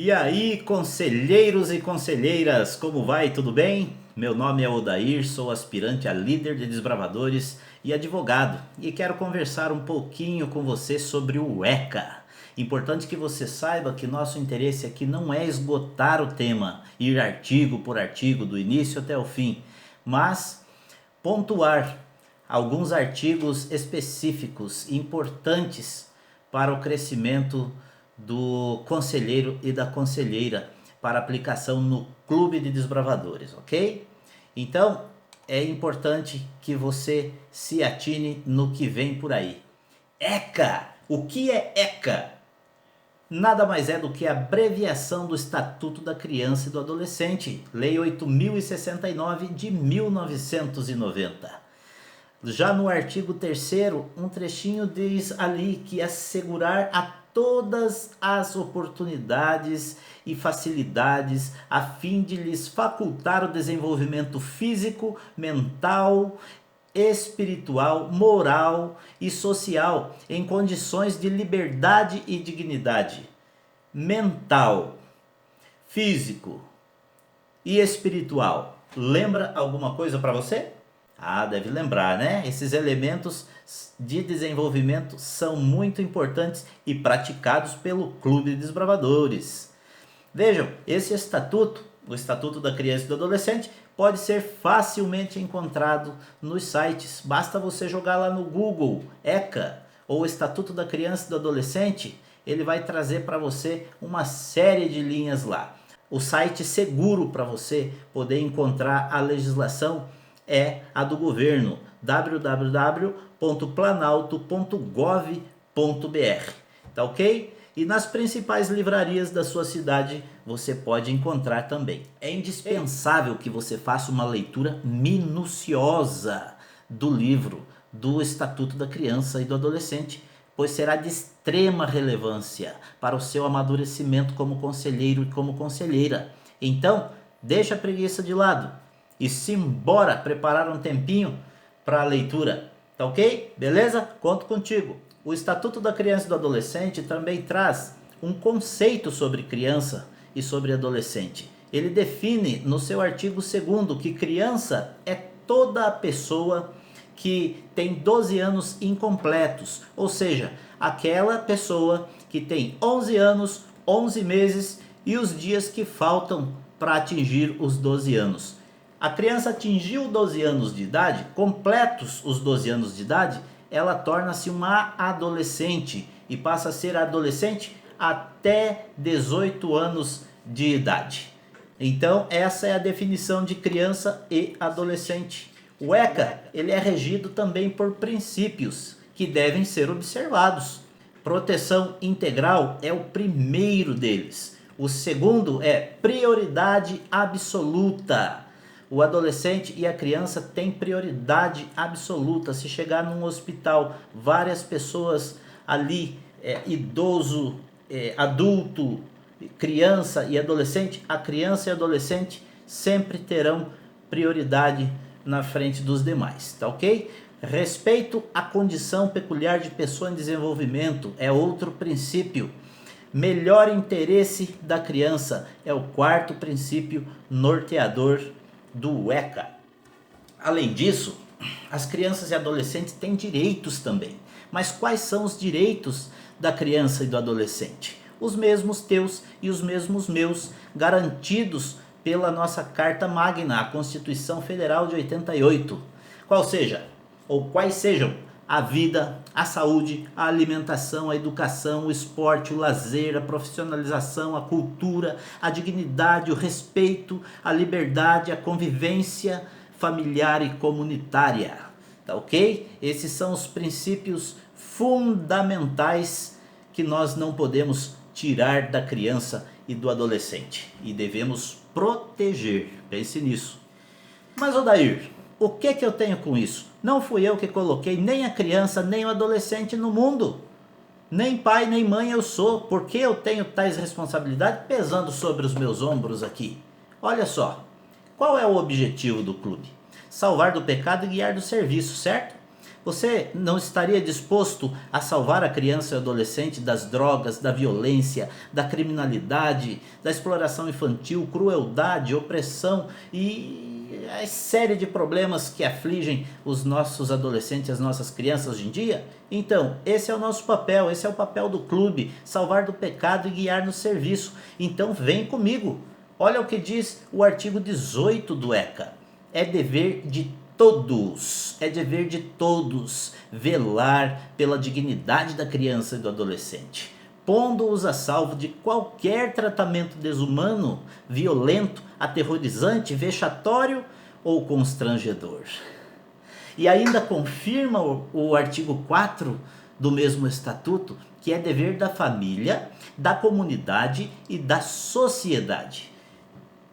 E aí, conselheiros e conselheiras, como vai? Tudo bem? Meu nome é Odair, sou aspirante a líder de desbravadores e advogado, e quero conversar um pouquinho com você sobre o ECA. Importante que você saiba que nosso interesse aqui não é esgotar o tema, ir artigo por artigo, do início até o fim, mas pontuar alguns artigos específicos importantes para o crescimento do conselheiro e da conselheira para aplicação no clube de desbravadores, ok? Então é importante que você se atine no que vem por aí. ECA! O que é ECA? Nada mais é do que a abreviação do Estatuto da Criança e do Adolescente, Lei 8.069 de 1990. Já no artigo 3º, um trechinho diz ali que assegurar a todas as oportunidades e facilidades a fim de lhes facultar o desenvolvimento físico, mental, espiritual, moral e social em condições de liberdade e dignidade mental, físico e espiritual. Lembra alguma coisa para você? Ah, deve lembrar, né? Esses elementos de desenvolvimento são muito importantes e praticados pelo Clube de Desbravadores. Vejam, esse estatuto, o Estatuto da Criança e do Adolescente, pode ser facilmente encontrado nos sites. Basta você jogar lá no Google ECA ou Estatuto da Criança e do Adolescente, ele vai trazer para você uma série de linhas lá. O site seguro para você poder encontrar a legislação é a do governo, www.planalto.gov.br, tá ok? E nas principais livrarias da sua cidade você pode encontrar também. É indispensável que você faça uma leitura minuciosa do livro do Estatuto da Criança e do Adolescente, pois será de extrema relevância para o seu amadurecimento como conselheiro e como conselheira. Então, deixa a preguiça de lado e simbora preparar um tempinho para a leitura, tá ok? Beleza? Conto contigo. O Estatuto da Criança e do Adolescente também traz um conceito sobre criança e sobre adolescente. Ele define no seu artigo 2º que criança é toda a pessoa que tem 12 anos incompletos, ou seja, aquela pessoa que tem 11 anos, 11 meses e os dias que faltam para atingir os 12 anos. A criança atingiu 12 anos de idade, completos os 12 anos de idade, ela torna-se uma adolescente e passa a ser adolescente até 18 anos de idade. Então, essa é a definição de criança e adolescente. O ECA, ele é regido também por princípios que devem ser observados. Proteção integral é o primeiro deles. O segundo é prioridade absoluta. O adolescente e a criança têm prioridade absoluta. Se chegar num hospital, várias pessoas ali, idoso, adulto, criança e adolescente, a criança e adolescente sempre terão prioridade na frente dos demais, tá ok? Respeito à condição peculiar de pessoa em desenvolvimento é outro princípio. Melhor interesse da criança é o quarto princípio norteador do ECA. Além disso, as crianças e adolescentes têm direitos também. Mas quais são os direitos da criança e do adolescente? Os mesmos teus e os mesmos meus, garantidos pela nossa Carta Magna, a Constituição Federal de 88. Quais sejam a vida, a saúde, a alimentação, a educação, o esporte, o lazer, a profissionalização, a cultura, a dignidade, o respeito, a liberdade, a convivência familiar e comunitária. Tá ok? Esses são os princípios fundamentais que nós não podemos tirar da criança e do adolescente e devemos proteger. Pense nisso. Mas, Odair, o que eu tenho com isso? Não fui eu que coloquei nem a criança nem o adolescente no mundo. Nem pai nem mãe eu sou. Por que eu tenho tais responsabilidades pesando sobre os meus ombros aqui? Olha só, qual é o objetivo do clube? Salvar do pecado e guiar do serviço, certo? Você não estaria disposto a salvar a criança e o adolescente das drogas, da violência, da criminalidade, da exploração infantil, crueldade, opressão e a série de problemas que afligem os nossos adolescentes e as nossas crianças hoje em dia? Então, esse é o nosso papel, esse é o papel do clube, salvar do pecado e guiar no serviço. Então vem comigo. Olha o que diz o artigo 18 do ECA. É dever de todos, velar pela dignidade da criança e do adolescente, pondo-os a salvo de qualquer tratamento desumano, violento, aterrorizante, vexatório ou constrangedor. E ainda confirma o artigo 4 do mesmo estatuto, que é dever da família, da comunidade e da sociedade.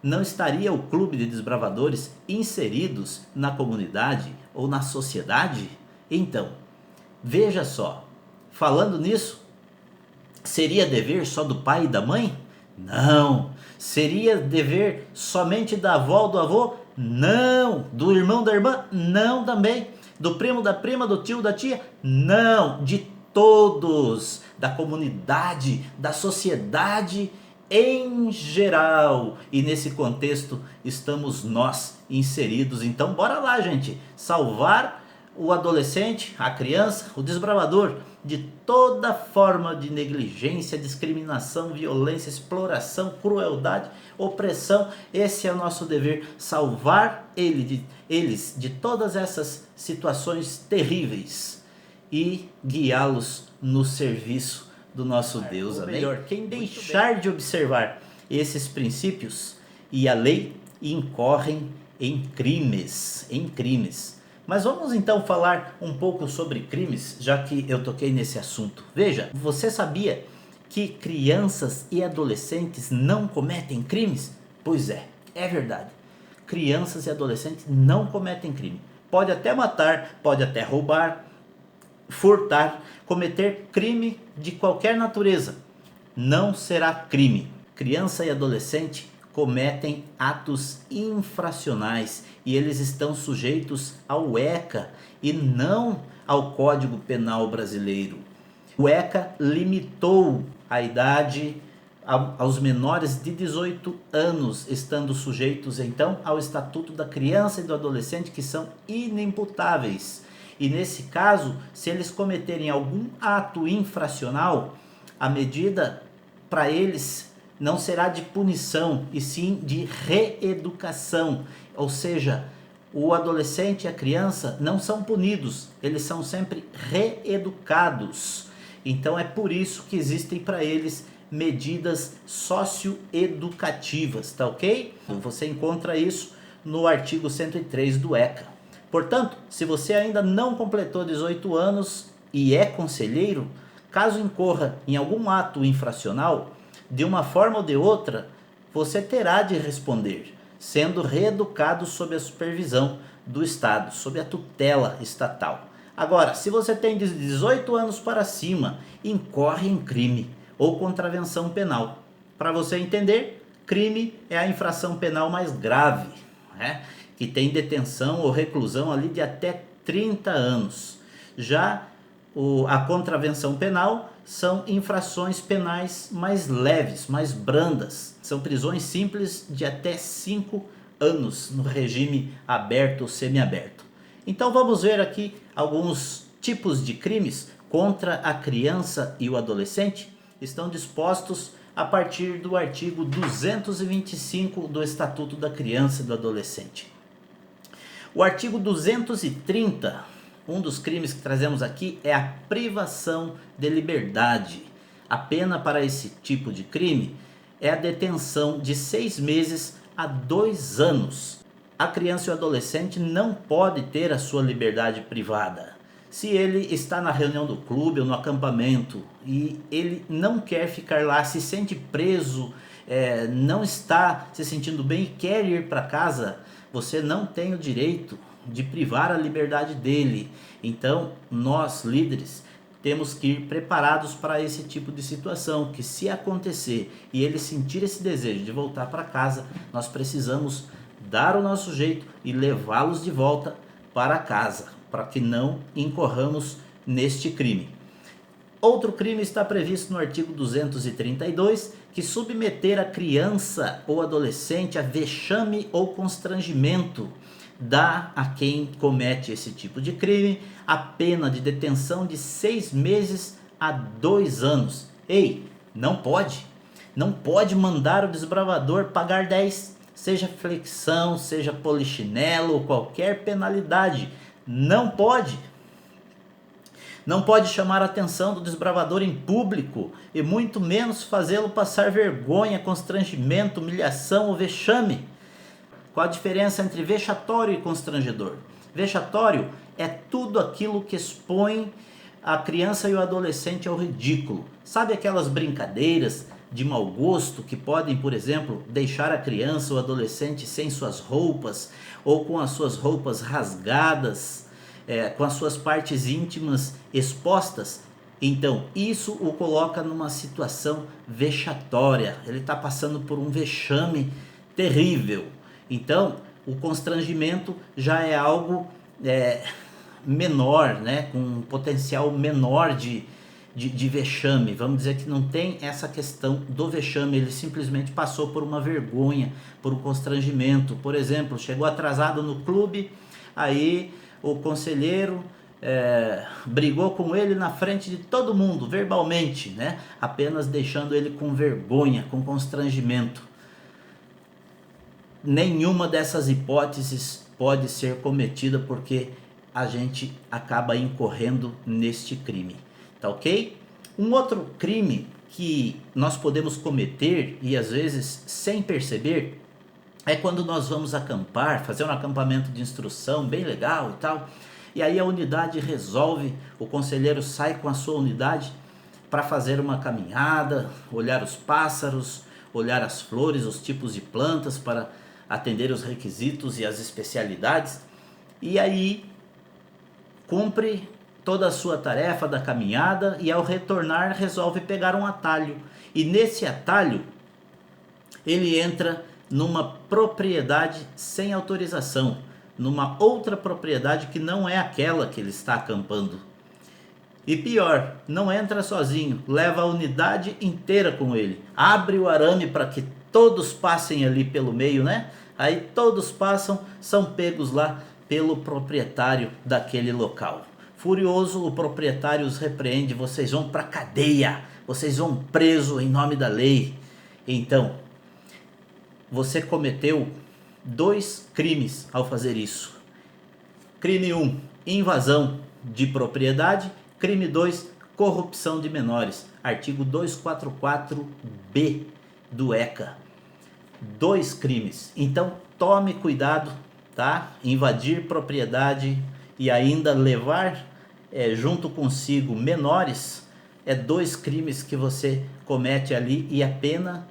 Não estaria o clube de desbravadores inseridos na comunidade ou na sociedade? Então, veja só, falando nisso, seria dever só do pai e da mãe? Não. Seria dever somente da avó ou do avô? Não. Do irmão, da irmã? Não também. Do primo, da prima, do tio, da tia? Não. De todos, da comunidade, da sociedade em geral. E nesse contexto estamos nós inseridos. Então bora lá, gente, salvar o adolescente, a criança, o desbravador de toda forma de negligência, discriminação, violência, exploração, crueldade, opressão. Esse é o nosso dever, salvar eles de todas essas situações terríveis e guiá-los no serviço do nosso Deus. Ou melhor, quem deixar de observar esses princípios e a lei incorrem em crimes. Mas vamos então falar um pouco sobre crimes, já que eu toquei nesse assunto. Veja, você sabia que crianças e adolescentes não cometem crimes? Pois é verdade. Crianças e adolescentes não cometem crime. Pode até matar, pode até roubar, furtar, cometer crime de qualquer natureza. Não será crime. Criança e adolescente cometem atos infracionais e eles estão sujeitos ao ECA e não ao Código Penal brasileiro. O ECA limitou a idade aos menores de 18 anos, estando sujeitos então ao Estatuto da Criança e do Adolescente, que são inimputáveis. E nesse caso, se eles cometerem algum ato infracional, a medida para eles não será de punição, e sim de reeducação. Ou seja, o adolescente e a criança não são punidos, eles são sempre reeducados. Então é por isso que existem para eles medidas socioeducativas, tá ok? Você encontra isso no artigo 103 do ECA. Portanto, se você ainda não completou 18 anos e é conselheiro, caso incorra em algum ato infracional, de uma forma ou de outra, você terá de responder, sendo reeducado sob a supervisão do Estado, sob a tutela estatal. Agora, se você tem de 18 anos para cima, incorre em crime ou contravenção penal. Para você entender, crime é a infração penal mais grave, né? Que tem detenção ou reclusão ali de até 30 anos. Já a contravenção penal são infrações penais mais leves, mais brandas. São prisões simples de até 5 anos no regime aberto ou semiaberto. Então vamos ver aqui alguns tipos de crimes contra a criança e o adolescente. Estão dispostos a partir do artigo 225 do Estatuto da Criança e do Adolescente. O artigo 230, um dos crimes que trazemos aqui é a privação de liberdade. A pena para esse tipo de crime é a detenção de 6 meses a 2 anos. A criança e o adolescente não pode ter a sua liberdade privada. Se ele está na reunião do clube ou no acampamento e ele não quer ficar lá, se sente preso, não está se sentindo bem e quer ir para casa, você não tem o direito de privar a liberdade dele. Então, nós, líderes, temos que ir preparados para esse tipo de situação, que se acontecer e ele sentir esse desejo de voltar para casa, nós precisamos dar o nosso jeito e levá-los de volta para casa. para que não incorramos neste crime. Outro crime está previsto no artigo 232, que submeter a criança ou adolescente a vexame ou constrangimento dá a quem comete esse tipo de crime a pena de detenção de 6 meses a 2 anos. Ei, não pode mandar o desbravador pagar 10, seja flexão, seja polichinelo ou qualquer penalidade. Não pode chamar a atenção do desbravador em público e muito menos fazê-lo passar vergonha, constrangimento, humilhação ou vexame. Qual a diferença entre vexatório e constrangedor? Vexatório é tudo aquilo que expõe a criança e o adolescente ao ridículo. Sabe aquelas brincadeiras de mau gosto que podem, por exemplo, deixar a criança ou adolescente sem suas roupas ou com as suas roupas rasgadas, com as suas partes íntimas expostas? Então, isso o coloca numa situação vexatória. Ele está passando por um vexame terrível. Então, o constrangimento já é algo menor, né? Com um potencial menor de vexame. Vamos dizer que não tem essa questão do vexame. Ele simplesmente passou por uma vergonha, por um constrangimento. Por exemplo, chegou atrasado no clube, aí o conselheiro brigou com ele na frente de todo mundo, verbalmente, né? Apenas deixando ele com vergonha, com constrangimento. Nenhuma dessas hipóteses pode ser cometida porque a gente acaba incorrendo neste crime, tá ok? Um outro crime que nós podemos cometer e às vezes sem perceber é quando nós vamos acampar, fazer um acampamento de instrução bem legal e tal, e aí a unidade resolve, o conselheiro sai com a sua unidade para fazer uma caminhada, olhar os pássaros, olhar as flores, os tipos de plantas para atender os requisitos e as especialidades, e aí cumpre toda a sua tarefa da caminhada e ao retornar resolve pegar um atalho, e nesse atalho ele entra numa propriedade sem autorização, numa outra propriedade que não é aquela que ele está acampando. E pior, não entra sozinho, leva a unidade inteira com ele, abre o arame para que todos passem ali pelo meio, né? Aí todos passam, são pegos lá pelo proprietário daquele local. Furioso, o proprietário os repreende: vocês vão para cadeia, vocês vão preso em nome da lei. Então, você cometeu 2 crimes ao fazer isso. Crime 1, invasão de propriedade. Crime 2, corrupção de menores. Artigo 244-B do ECA. 2 crimes. Então, tome cuidado, tá? Invadir propriedade e ainda levar junto consigo menores 2 crimes que você comete ali, e a pena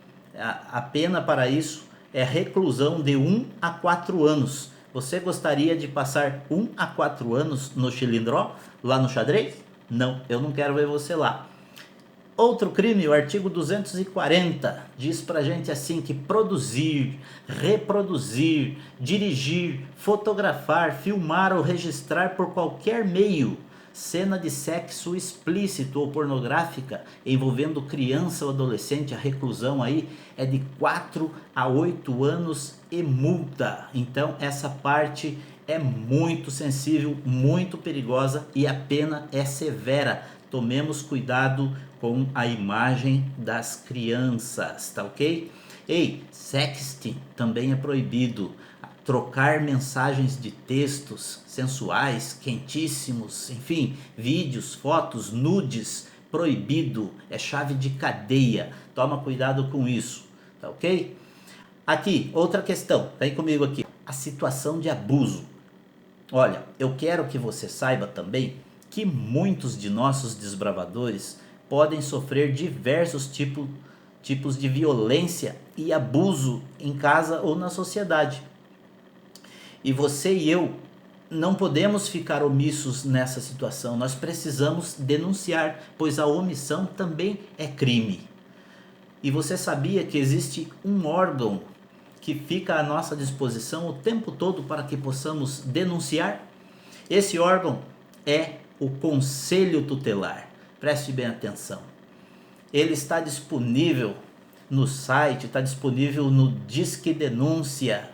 para isso é reclusão de 1 a 4 anos. Você gostaria de passar 1 a 4 anos no chilindró, lá no xadrez? Não, eu não quero ver você lá. Outro crime, o artigo 240, diz pra gente assim que produzir, reproduzir, dirigir, fotografar, filmar ou registrar por qualquer meio cena de sexo explícito ou pornográfica envolvendo criança ou adolescente, a reclusão aí é de 4 a 8 anos e multa. Então essa parte é muito sensível, muito perigosa e a pena é severa. Tomemos cuidado com a imagem das crianças, tá ok? Ei, sexting também é proibido. Trocar mensagens de textos sensuais, quentíssimos, enfim, vídeos, fotos, nudes, proibido, é chave de cadeia. Toma cuidado com isso, tá ok? Aqui, outra questão, vem comigo aqui. A situação de abuso. Olha, eu quero que você saiba também que muitos de nossos desbravadores podem sofrer diversos tipos de violência e abuso em casa ou na sociedade. E você e eu não podemos ficar omissos nessa situação. Nós precisamos denunciar, pois a omissão também é crime. E você sabia que existe um órgão que fica à nossa disposição o tempo todo para que possamos denunciar? Esse órgão é o Conselho Tutelar. Preste bem atenção. Ele está disponível no site, está disponível no Disque Denúncia,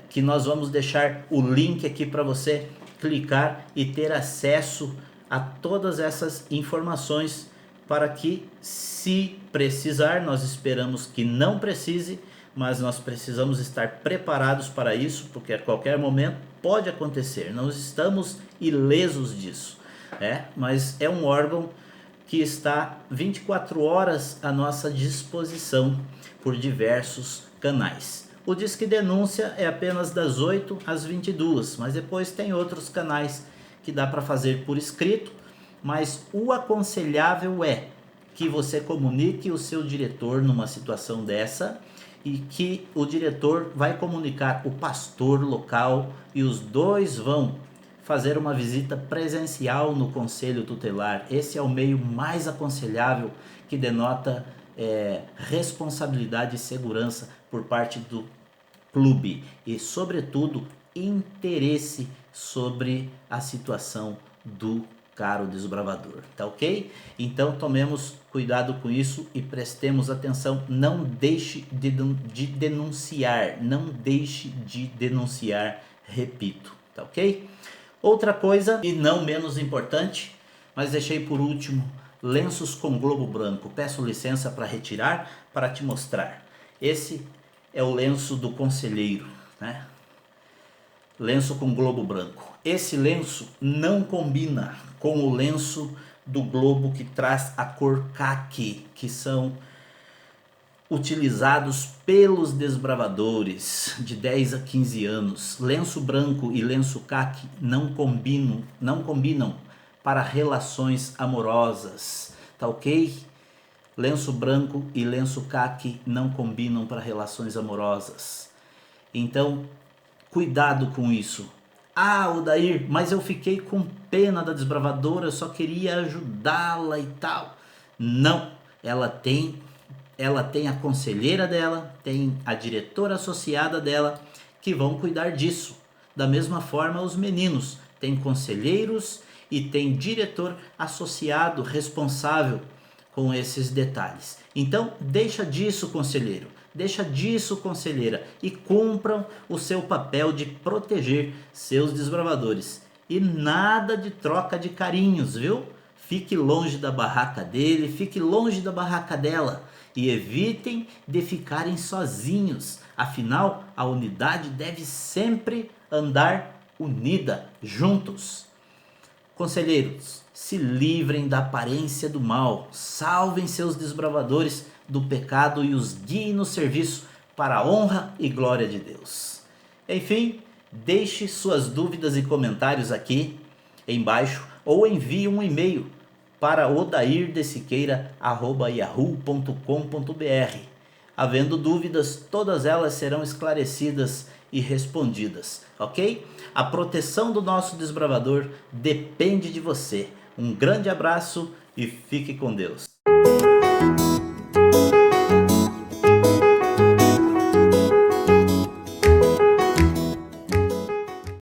que nós vamos deixar o link aqui para você clicar e ter acesso a todas essas informações para que, se precisar, nós esperamos que não precise, mas nós precisamos estar preparados para isso, porque a qualquer momento pode acontecer. Não estamos ilesos disso, mas é um órgão que está 24 horas à nossa disposição por diversos canais. O Disque Denúncia é apenas das 8 às 22, mas depois tem outros canais que dá para fazer por escrito, mas o aconselhável é que você comunique o seu diretor numa situação dessa e que o diretor vai comunicar o pastor local e os dois vão fazer uma visita presencial no Conselho Tutelar. Esse é o meio mais aconselhável, que denota responsabilidade e segurança por parte do clube e, sobretudo, interesse sobre a situação do caro desbravador, tá ok? Então tomemos cuidado com isso e prestemos atenção. Não deixe de denunciar, não deixe de denunciar, repito, tá ok? Outra coisa, e não menos importante, mas deixei por último, lenços com globo branco. Peço licença para retirar, para te mostrar. Esse é o lenço do conselheiro, né? Lenço com globo branco. Esse lenço não combina com o lenço do globo que traz a cor caqui, que são utilizados pelos desbravadores de 10 a 15 anos. Lenço branco e lenço caqui não combinam para relações amorosas, tá ok? Lenço branco e lenço caqui não combinam para relações amorosas. Então, cuidado com isso. Ah, Odair, mas eu fiquei com pena da desbravadora, eu só queria ajudá-la e tal. Não, ela tem a conselheira dela, tem a diretora associada dela, que vão cuidar disso. Da mesma forma, os meninos têm conselheiros e tem diretor associado responsável com esses detalhes. Então, deixa disso, conselheiro. Deixa disso, conselheira, e cumpram o seu papel de proteger seus desbravadores. E nada de troca de carinhos, viu? Fique longe da barraca dele, fique longe da barraca dela. E evitem de ficarem sozinhos. Afinal, a unidade deve sempre andar unida, juntos. Conselheiros, se livrem da aparência do mal, salvem seus desbravadores do pecado e os guiem no serviço para a honra e glória de Deus. Enfim, deixe suas dúvidas e comentários aqui embaixo ou envie um e-mail para odairdeessiqueira@yahoo.com.br. Havendo dúvidas, todas elas serão esclarecidas e respondidas, ok? A proteção do nosso desbravador depende de você. Um grande abraço e fique com Deus.